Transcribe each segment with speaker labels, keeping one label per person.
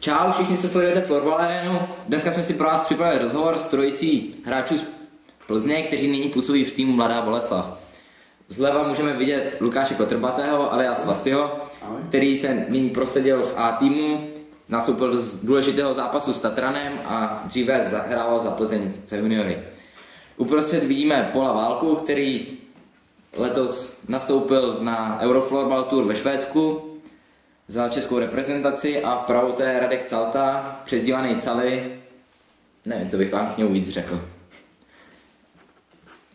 Speaker 1: Čau, všichni se sledujete Florbal Arenu. Dneska jsme si pro vás připravili rozhovor s trojicí hráčů z Plzně, kteří nyní působí v týmu Mladá Boleslav. Zleva můžeme vidět Lukáše Kotrbatého alias Vastyho, který se nyní prosadil v A týmu, nastoupil z důležitého zápasu s Tatranem a dříve zahrával za Plzeň za juniory. Uprostřed vidíme Paula Válku, který letos nastoupil na Euroflorbal Tour ve Švédsku za českou reprezentaci, a vpravo to je Radek Calta, přezdívaný Cali. Nevím, co bych vám k němu víc řekl.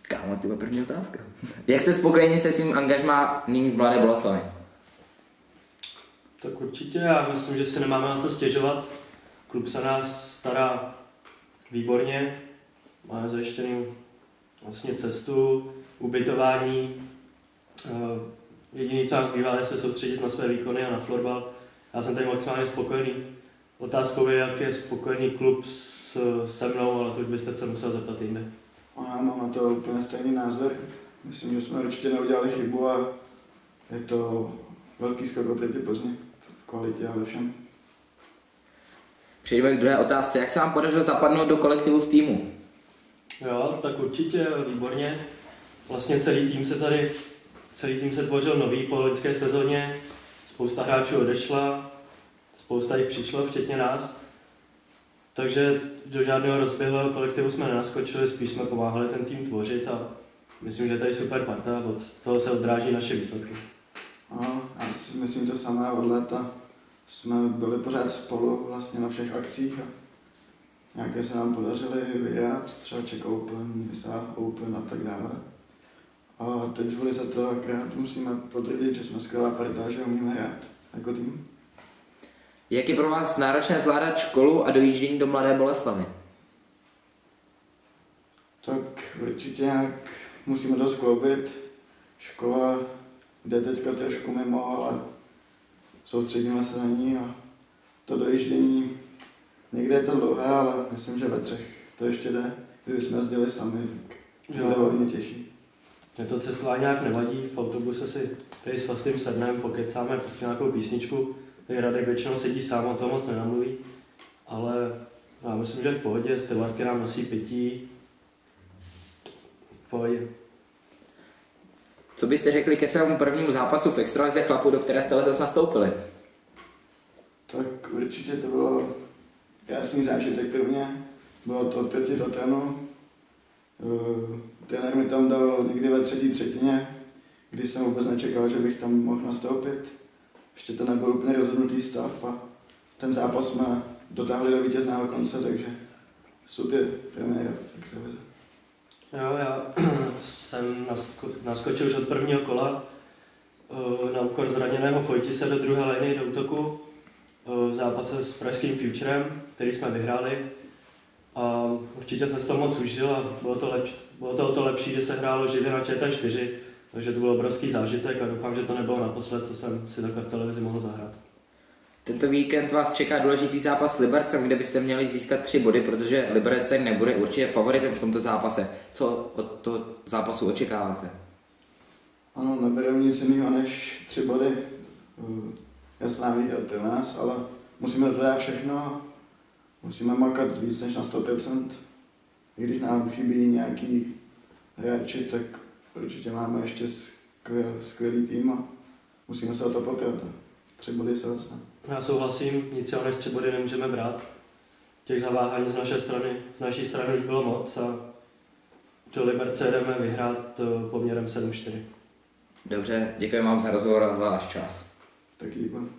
Speaker 1: Kámo, to je první otázka. Jak jste spokojeni se svým angažmá nyní v Mladé Boleslavi?
Speaker 2: Tak určitě, já myslím, že si nemáme na co stěžovat. Klub se nás stará výborně. Máme zajištěnou vlastně cestu, ubytování. Jediné, co nám zbývá, je se soustředit na své výkony a na florbal. Já jsem tady maximálně spokojený. Otázkou je, jak je spokojený klub se mnou, ale to už byste se musel zeptat jinde.
Speaker 3: Já mám na to úplně stejný názor. Myslím, že jsme určitě neudělali chybu a je to velký skok oproti Plzni v kvalitě a ve všem.
Speaker 1: Přejdeme k druhé otázce. Jak se vám podařilo zapadnout do kolektivu v týmu?
Speaker 2: Jo, tak určitě výborně. Vlastně celý tým se tvořil nový po loňské sezóně. Spousta hráčů odešla, spousta jich přišlo, včetně nás. Takže do žádného rozběhlého kolektivu jsme nenaskočili, spíš jsme pomáhali ten tým tvořit a myslím, že to je super parta, od toho se odráží naše výsledky.
Speaker 3: Ano, já si myslím to samé. Od léta jsme byli pořád spolu vlastně na všech akcích a nějaké se nám podařily vyhrát, třeba Czech Open, ISA Open a tak dále. A teď v lize to akorát musíme potvrdit, že jsme skvělá parta, že umíme hrát jako tým.
Speaker 1: Jak je pro vás náročné zvládat školu a dojíždění do Mladé Boleslavy?
Speaker 3: Tak určitě nějak musíme to skloubit. Škola jde teďka trošku mimo, ale soustředíme se na ní a to dojíždění, někde je to dlouhé, ale myslím, že ve Třech to ještě jde. Kdyby jsme jezdili sami, tak to bude hodně těžší.
Speaker 2: Mě to cestování nějak nevadí, v autobuse si tady s Fastým sedneme, pokecáme prostě nějakou písničku. Tady Radek většinou sedí sám, o toho moc nenamluví, ale já myslím, že v pohodě, stewardky nám nosí pití, v pohodě.
Speaker 1: Co byste řekli ke svému prvnímu zápasu v extralize chlapů, do které jste letos nastoupili?
Speaker 3: Tak určitě to bylo krásný zážitek pro mě. Bylo to proti Tatranu. Trenér mi tam dal někdy ve třetí třetině, kdy jsem vůbec nečekal, že bych tam mohl nastoupit. Ještě to nebyl úplně rozhodnutý stav a ten zápas jsme dotáhli do vítězného konce, takže super premiéra v extralize.
Speaker 2: Jo, já jsem naskočil už od prvního kola na úkor zraněného Fojtise do druhé liney do útoku v zápase s pražským Futurem, který jsme vyhráli. A určitě jsem si to moc užil a bylo to o to lepší, že se hrálo živě na ČT4, takže to byl obrovský zážitek a doufám, že to nebylo naposled, co jsem si takhle v televizi mohl zahrát.
Speaker 1: Tento víkend vás čeká důležitý zápas s Libercem, kde byste měli získat 3 body, protože Liberec tady nebude určitě favoritem v tomto zápase. Co od toho zápasu očekáváte?
Speaker 3: Ano, nebereme nic jiného než 3 body. Jasná výhra pro nás, ale musíme dodat všechno. Musíme makat víc než na 100%. I když nám chybí nějaký hráči, tak určitě máme ještě skvělý tým a musíme se o to pokrat. 3 body jsou jasné.
Speaker 2: Já souhlasím, nic jiného než 3 body nemůžeme brát. Těch zaváhání z naší strany už bylo moc a do Liberce jdeme vyhrát poměrem 7-4.
Speaker 1: Dobře, děkuji vám za rozhovor a za váš čas.
Speaker 3: Taky děkuji.